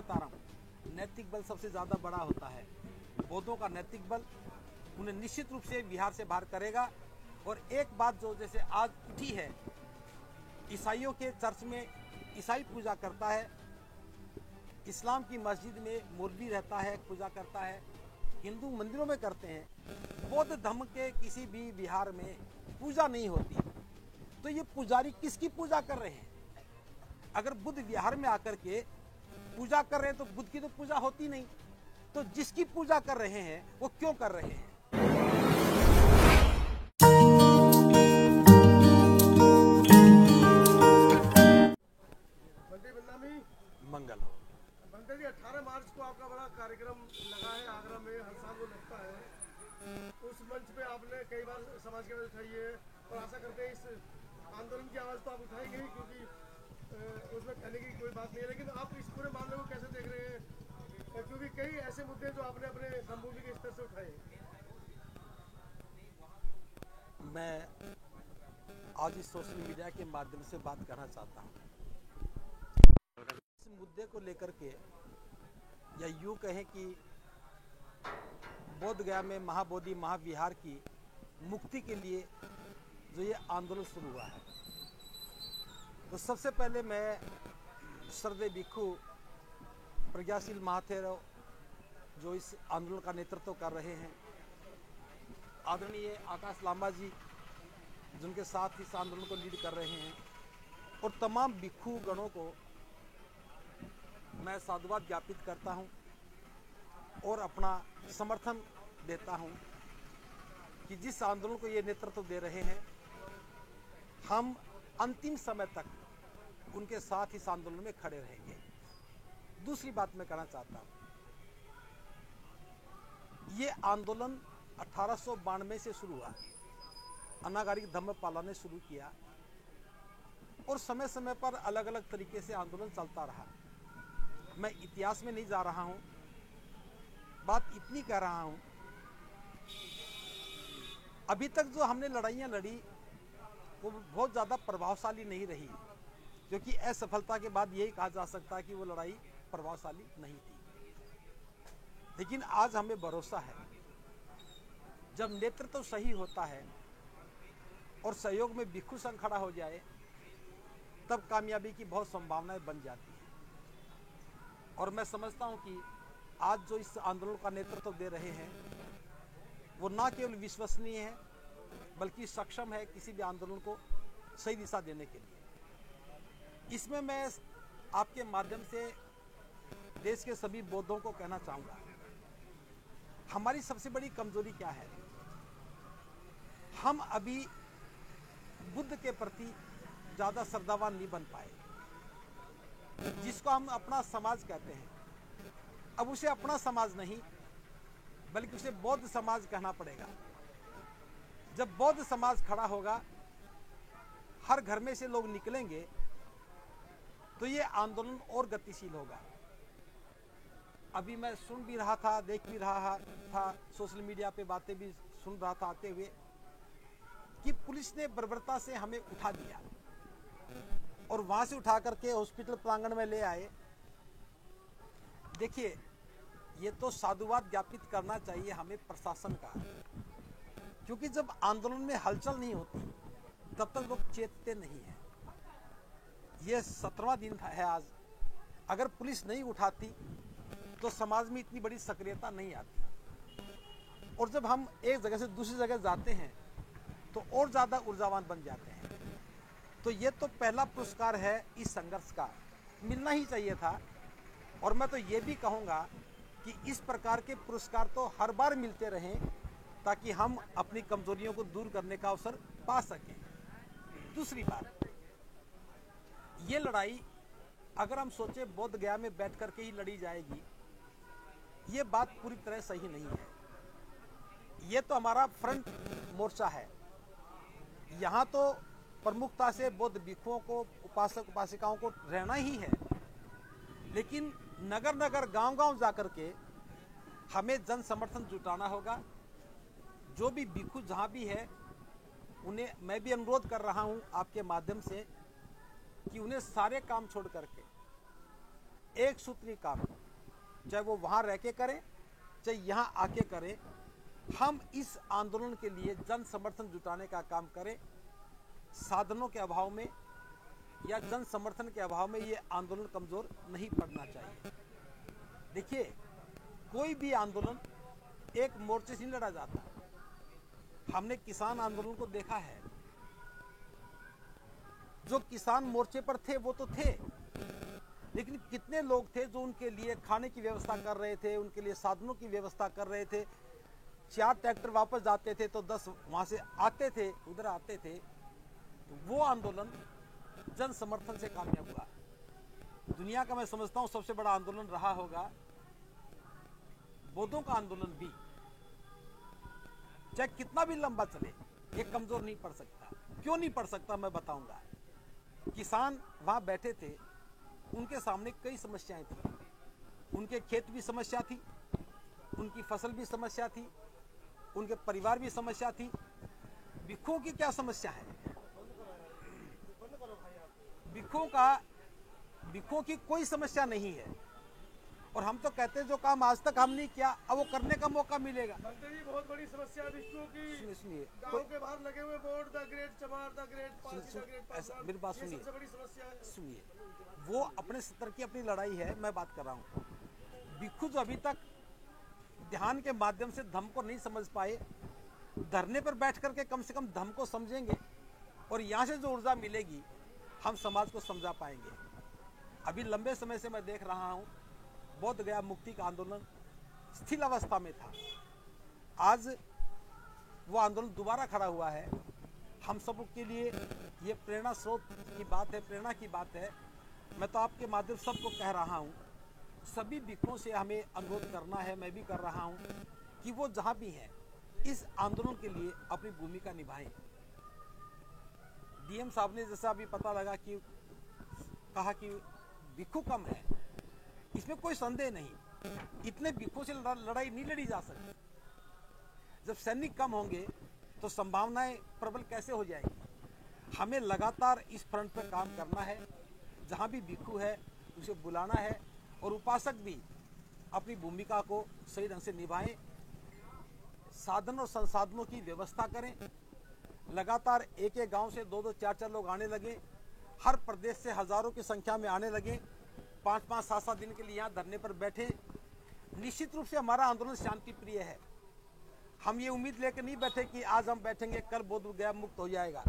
बता रहा हूँ, नैतिक बल सबसे ज़्यादा बड़ा होता है। बौद्धों का नैतिक बल उन्हें निश्चित रूप से बिहार से बाहर करेगा। और एक बात जो जैसे आज उठी है, ईसाइयों के चर्च में ईसाई पूजा करता है, इस्लाम की मस्जिद में मौलवी रहता है, पूजा करता है, हिंदू मंदिरों में करते हैं, बौद्ध धर्म के किसी भी विहार में पूजा नहीं होती। तो ये पुजारी किसकी पूजा कर रहे हैं? अगर बुद्ध विहार में आकर के पूजा कर रहे हैं तो बुद्ध की तो पूजा होती नहीं। तो जिसकी पूजा कर रहे हैं वो क्यों कर रहे हैं? मंगल हो। मंगल जी, 18 मार्च को आपका बड़ा कार्यक्रम लगा है आगरा में, हर साल वो लगता है। उस मंच पे आपने कई बार समाज की आवाज उठाई है और आशा करते हैं इस आंदोलन की आवाज तो आप उठाएंगे ही, क्योंकि उसमें कहने की कोई बात नहीं है। लेकिन आप इस पूरे मामले को कैसे देख रहे हैं, क्योंकि कई ऐसे मुद्दे जो आपने अपने संभूमि के स्तर से उठाए? मैं आज इस सोशल मीडिया के माध्यम से बात करना चाहता हूँ। इस मुद्दे को लेकर के, या यूँ कहें कि बोध गया में महाबोधि महाविहार की मुक्ति के लिए जो ये आंदोलन शुरू हुआ है, तो सबसे पहले मैं श्रद्धेय भिक्षु प्रज्ञाशील महाथेर जो इस आंदोलन का नेतृत्व कर रहे हैं, आदरणीय आकाश लांबा जी जिनके साथ इस आंदोलन को लीड कर रहे हैं, और तमाम भिक्षु गणों को मैं साधुवाद ज्ञापित करता हूं और अपना समर्थन देता हूं कि जिस आंदोलन को ये नेतृत्व दे रहे हैं, हम अंतिम समय तक उनके साथ इस आंदोलन में खड़े रहेंगे। दूसरी बात मैं कहना चाहता हूं, ये आंदोलन 1892 से शुरू हुआ। अनागारिक धम्मपाला ने शुरू किया और समय समय पर अलग अलग तरीके से आंदोलन चलता रहा। मैं इतिहास में नहीं जा रहा हूं, बात इतनी कह रहा हूं, अभी तक जो हमने लड़ाइयां लड़ी वो बहुत ज़्यादा प्रभावशाली नहीं रही, क्योंकि असफलता के बाद यही कहा जा सकता है कि वो लड़ाई प्रभावशाली नहीं थी। लेकिन आज हमें भरोसा है, जब नेतृत्व तो सही होता है और सहयोग में भिक्षु संघ खड़ा हो जाए, तब कामयाबी की बहुत संभावनाएं बन जाती है। और मैं समझता हूं कि आज जो इस आंदोलन का नेतृत्व दे रहे हैं, वो ना केवल विश्वसनीय है बल्कि सक्षम है किसी भी आंदोलन को सही दिशा देने के लिए। इसमें मैं आपके माध्यम से देश के सभी बौद्धों को कहना चाहूँगा, हमारी सबसे बड़ी कमजोरी क्या है? हम अभी बुद्ध के प्रति ज़्यादा श्रद्धावान नहीं बन पाए। जिसको हम अपना समाज कहते हैं, अब उसे अपना समाज नहीं बल्कि उसे बौद्ध समाज कहना पड़ेगा। जब बौद्ध समाज खड़ा होगा, हर घर में से लोग निकलेंगे, तो ये आंदोलन और गतिशील होगा। अभी मैं सुन भी रहा था, देख भी रहा था, सोशल मीडिया पे बातें भी सुन रहा था आते हुए, कि पुलिस ने बर्बरता से हमें उठा दिया और वहां से उठा करके हॉस्पिटल प्रांगण में ले आए। देखिए, ये तो साधुवाद ज्ञापित करना चाहिए हमें प्रशासन का, क्योंकि जब आंदोलन में हलचल नहीं होती तब तक लोग चेतते नहीं है। ये 17वां दिन है आज। अगर पुलिस नहीं उठाती तो समाज में इतनी बड़ी सक्रियता नहीं आती, और जब हम एक जगह से दूसरी जगह जाते हैं तो और ज्यादा ऊर्जावान बन जाते हैं। तो ये तो पहला पुरस्कार है इस संघर्ष का, मिलना ही चाहिए था। और मैं तो ये भी कहूँगा कि इस प्रकार के पुरस्कार तो हर बार मिलते रहें, ताकि हम अपनी कमजोरियों को दूर करने का अवसर पा सकें। दूसरी बात, ये लड़ाई अगर हम सोचे बोध गया में बैठ करके ही लड़ी जाएगी, ये बात पूरी तरह सही नहीं है। ये तो हमारा फ्रंट मोर्चा है, यहाँ तो प्रमुखता से बौद्ध भिक्षुओं को, उपासक उपासिकाओं को रहना ही है। लेकिन नगर नगर गांव गांव जाकर के हमें जन समर्थन जुटाना होगा। जो भी भिक्षु जहां भी है, उन्हें मैं भी अनुरोध कर रहा हूं आपके माध्यम से कि उन्हें सारे काम छोड़ करके एक सूत्री काम, चाहे वो वहां रह के करें चाहे यहां आके करें, हम इस आंदोलन के लिए जन समर्थन जुटाने का काम करें। साधनों के अभाव में या जन समर्थन के अभाव में ये आंदोलन कमजोर नहीं पड़ना चाहिए। देखिए, कोई भी आंदोलन एक मोर्चे से नहीं लड़ा जाता। हमने किसान आंदोलन को देखा है, जो किसान मोर्चे पर थे वो तो थे, लेकिन कितने लोग थे जो उनके लिए खाने की व्यवस्था कर रहे थे, उनके लिए साधनों की व्यवस्था कर रहे थे। 4 ट्रैक्टर वापस जाते थे तो 10 वहां से आते थे, उधर आते थे। तो वो आंदोलन जन समर्थन से कामयाब हुआ। दुनिया का मैं समझता हूं सबसे बड़ा आंदोलन रहा होगा बौद्धों का आंदोलन भी, चाहे कितना भी लंबा चले, ये कमजोर नहीं पड़ सकता। क्यों नहीं पड़ सकता मैं बताऊंगा। किसान वहां बैठे थे, उनके सामने कई समस्याएं थी। उनके खेत भी समस्या थी, उनकी फसल भी समस्या थी, उनके परिवार भी समस्या थी। भिक्षुओं की क्या समस्या है? भिक्षुओं की कोई समस्या नहीं है। और हम तो कहते हैं जो काम आज तक हम नहीं किया, अब वो करने का मौका मिलेगा। जी बहुत बड़ी समस्या भिक्षुओं की। सुनिए, गांव के बाहर लगे हुए बोर्ड, द ग्रेट चमार, the great Parsi, the great ऐसा मेरी बात सुनिए, सबसे बड़ी समस्या है। सुनिए, वो अपने स्तर की अपनी लड़ाई है, मैं बात कर रहा हूँ। भिक्षु जो अभी तक ध्यान के माध्यम से धर्म को नहीं समझ पाए, धरने पर बैठ करके कम से कम धर्म को समझेंगे और यहाँ से जो ऊर्जा मिलेगी हम समाज को समझा पाएंगे। अभी लंबे समय से मैं देख रहा हूँ बोध गया मुक्ति का आंदोलन स्थिर अवस्था में था, आज वो आंदोलन दोबारा खड़ा हुआ है। हम सब के लिए ये प्रेरणा स्रोत की बात है, प्रेरणा की बात है। मैं तो आपके माध्यम सबको कह रहा हूँ, सभी भिक्षुओं से हमें अनुरोध करना है, मैं भी कर रहा हूँ कि वो जहाँ भी हैं इस आंदोलन के लिए अपनी भूमिका निभाएं। डीएम साहब ने जैसा अभी पता लगा कि कहा कि भिक्षु कम है, इसमें कोई संदेह नहीं। इतने भिक्षुओं से लड़ाई नहीं लड़ी जा सकती। जब सैनिक कम होंगे तो संभावनाएं प्रबल कैसे हो जाएंगी। हमें लगातार इस फ्रंट पर काम करना है। जहां भी भिक्षु है उसे बुलाना है और उपासक भी अपनी भूमिका को सही ढंग से निभाएं। साधन और संसाधनों की व्यवस्था करें। लगातार एक एक गांव से 2-2, 4-4 लोग आने लगे। हर प्रदेश से हजारों की संख्या में आने लगे। 5-5, 7-7 दिन के लिए यहाँ धरने पर बैठे। निश्चित रूप से हमारा आंदोलन शांति प्रिय है। हम ये उम्मीद लेकर नहीं बैठे कि आज हम बैठेंगे कल बोध गया मुक्त हो जाएगा।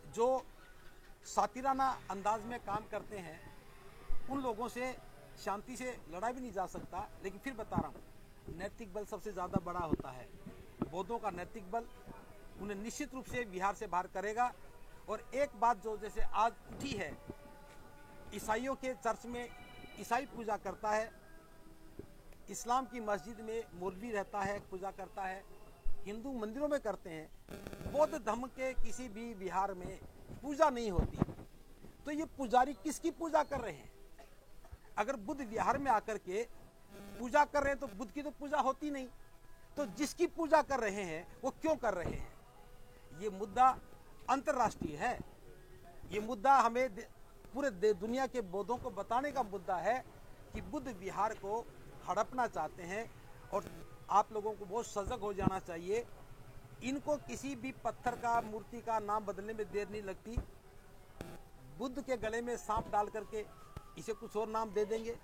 जो सातिराना अंदाज में काम करते हैं उन लोगों से शांति से लड़ा भी नहीं जा सकता। लेकिन फिर बता रहा हूँ, नैतिक बल सबसे ज्यादा बड़ा होता है। बौद्धों का नैतिक बल उन्हें निश्चित रूप से बिहार से बाहर करेगा। और एक बात जो जैसे आज उठी है, ईसाइयों के चर्च में ईसाई पूजा करता है, इस्लाम की मस्जिद में मौलवी रहता है, पूजा करता है, हिंदू मंदिरों में करते हैं। बौद्ध धर्म के किसी भी बिहार में पूजा नहीं होती। तो ये पुजारी किसकी पूजा कर रहे हैं? अगर बुद्ध विहार में आकर के पूजा कर रहे हैं तो बुद्ध की तो पूजा होती नहीं। तो जिसकी पूजा कर रहे हैं वो क्यों कर रहे हैं? ये मुद्दा अंतर्राष्ट्रीय है। ये मुद्दा हमें पूरे दुनिया के बौद्धों को बताने का मुद्दा है कि बुद्ध विहार को हड़पना चाहते हैं। और आप लोगों को बहुत सजग हो जाना चाहिए। इनको किसी भी पत्थर का, मूर्ति का नाम बदलने में देर नहीं लगती। बुद्ध के गले में सांप डाल करके इसे कुछ और नाम दे देंगे।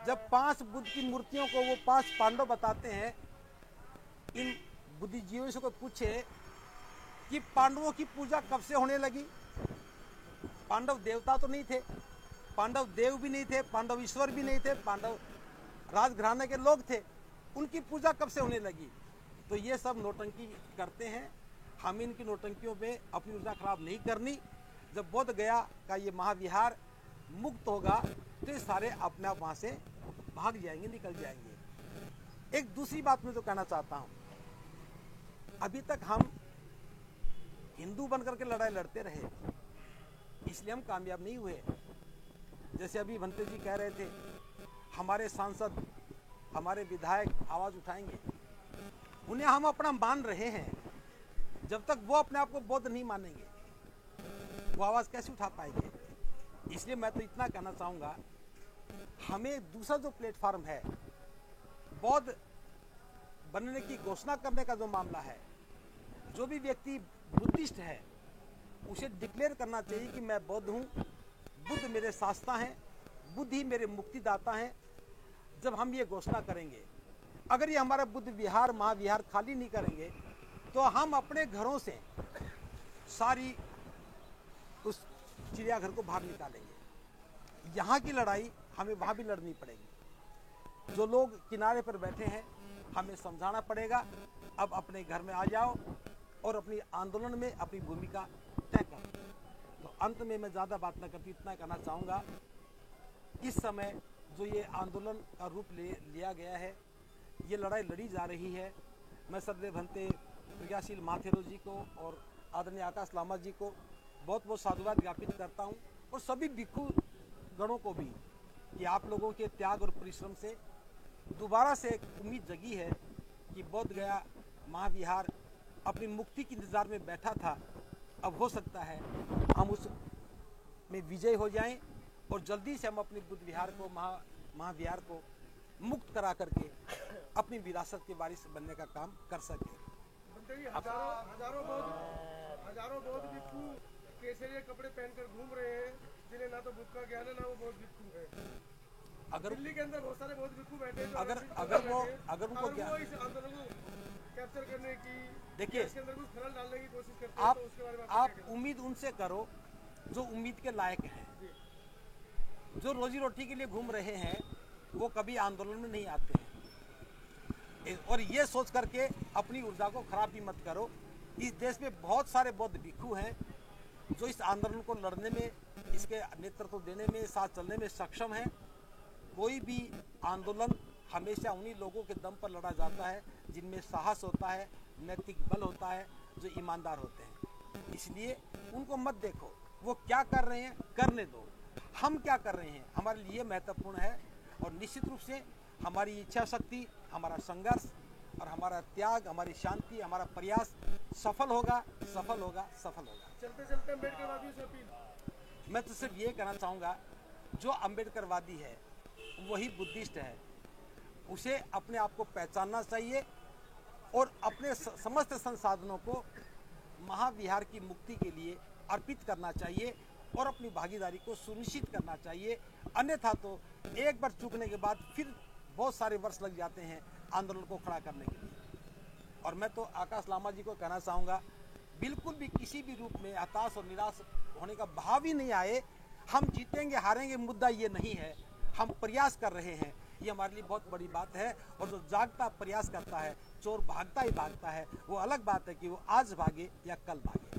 जब 5 बुद्ध की मूर्तियों को वो 5 पांडव बताते हैं, इन बुद्धिजीवियों से कोई पूछे कि पांडवों की पूजा कब से होने लगी? पांडव देवता तो नहीं थे, पांडव देव भी नहीं थे, पांडव ईश्वर भी नहीं थे, पांडव राजघराने के लोग थे। उनकी पूजा कब से होने लगी? तो ये सब नौटंकी करते हैं। हम इनकी नौटंकियों पे अपनी ऊर्जा खराब नहीं करनी। जब बोध गया का ये महाविहार मुक्त होगा तो ये सारे अपने आप वहां से भाग जाएंगे, निकल जाएंगे। एक दूसरी बात मैं जो कहना चाहता हूं, अभी तक हम हिंदू बनकर के लड़ाई लड़ते रहे, इसलिए हम कामयाब नहीं हुए। जैसे अभी भंते जी कह रहे थे, हमारे सांसद, हमारे विधायक आवाज उठाएंगे, उन्हें हम अपना मान रहे हैं। जब तक वो अपने आप को बौद्ध नहीं मानेंगे वो आवाज कैसे उठा पाएंगे? इसलिए मैं तो इतना कहना चाहूंगा, हमें दूसरा जो प्लेटफॉर्म है, बौद्ध बनने की घोषणा करने का जो मामला है, जो भी व्यक्ति बुद्धिस्ट है उसे डिक्लेयर करना चाहिए कि मैं बौद्ध हूं, बुद्ध मेरे शास्त्र हैं, बुद्ध ही मेरे मुक्तिदाता हैं। जब हम ये घोषणा करेंगे, अगर ये हमारा बुद्ध विहार महाविहार खाली नहीं करेंगे तो हम अपने घरों से सारी उस चिड़ियाघर को बाहर निकालेंगे। यहाँ की लड़ाई हमें वहाँ भी लड़नी पड़ेगी। जो लोग किनारे पर बैठे हैं, हमें समझाना पड़ेगा, अब अपने घर में आ जाओ और अपनी आंदोलन में अपनी भूमिका तय करो। तो अंत में मैं ज़्यादा बात न करती, इतना कहना चाहूँगा, इस समय जो ये आंदोलन का रूप लिया गया है, ये लड़ाई लड़ी जा रही है। मैं श्रद्धेय भंते प्रज्ञाशील माथेरो जी को और आदरणीय आकाश लामा जी को बहुत बहुत साधुवाद ज्ञापित करता हूँ, और सभी भिक्षु गणों को भी, कि आप लोगों के त्याग और परिश्रम से दोबारा से एक उम्मीद जगी है कि बोध गया महाविहार अपनी मुक्ति के इंतजार में बैठा था। अब हो सकता है हम उस में विजय हो जाएं और जल्दी से हम अपने बुद्ध विहार को महाविहार को मुक्त करा करके अपनी विरासत के वारिस बनने का काम कर सके। हजारों बौद्ध भिक्षु केसरिया कपड़े पहनकर घूम रहे हैं, जिन्हें ना तो बुद्ध का ज्ञान है ना वो बौद्ध भिक्षु है। अगर दिल्ली के अंदर बहुत सारे बौद्ध भिक्षु बैठे हैं, अगर उनको क्या इस आंदोलन को कैप्चर करने की, देखिए, इसके अंदर कुछ खलल डालने की कोशिश करते हैं, तो उसके बारे में आप उम्मीद उनसे करो जो उम्मीद के लायक हैं। जो रोजी रोटी के लिए घूम रहे हैं वो कभी आंदोलन में नहीं आते हैं, और ये सोच करके अपनी ऊर्जा को खराब भी मत करो। इस देश में बहुत सारे बौद्ध भिक्षु हैं जो इस आंदोलन को लड़ने में, इसके नेतृत्व देने में, साथ चलने में सक्षम हैं। कोई भी आंदोलन हमेशा उन्हीं लोगों के दम पर लड़ा जाता है जिनमें साहस होता है, नैतिक बल होता है, जो ईमानदार होते हैं। इसलिए उनको मत देखो वो क्या कर रहे हैं, करने दो। हम क्या कर रहे हैं हमारे लिए महत्वपूर्ण है, और निश्चित रूप से हमारी इच्छा शक्ति, हमारा संघर्ष और हमारा त्याग, हमारी शांति, हमारा प्रयास सफल होगा, सफल होगा, सफल होगा। चलते चलते अम्बेडकरवादियों से अपील। मैं तो सिर्फ ये कहना चाहूँगा, जो अम्बेडकरवादी है वही बुद्धिस्ट है, उसे अपने आप को पहचानना चाहिए और अपने समस्त संसाधनों को महाविहार की मुक्ति के लिए अर्पित करना चाहिए और अपनी भागीदारी को सुनिश्चित करना चाहिए। अन्यथा तो एक बार चूकने के बाद फिर बहुत सारे वर्ष लग जाते हैं आंदोलन को खड़ा करने के लिए। और मैं तो आकाश लामा जी को कहना चाहूँगा, बिल्कुल भी किसी भी रूप में हताश और निराश होने का भाव ही नहीं आए। हम जीतेंगे हारेंगे मुद्दा ये नहीं है, हम प्रयास कर रहे हैं, ये हमारे लिए बहुत बड़ी बात है। और जो जागता प्रयास करता है, चोर भागता ही भागता है। वो अलग बात है कि वो आज भागे या कल भागे।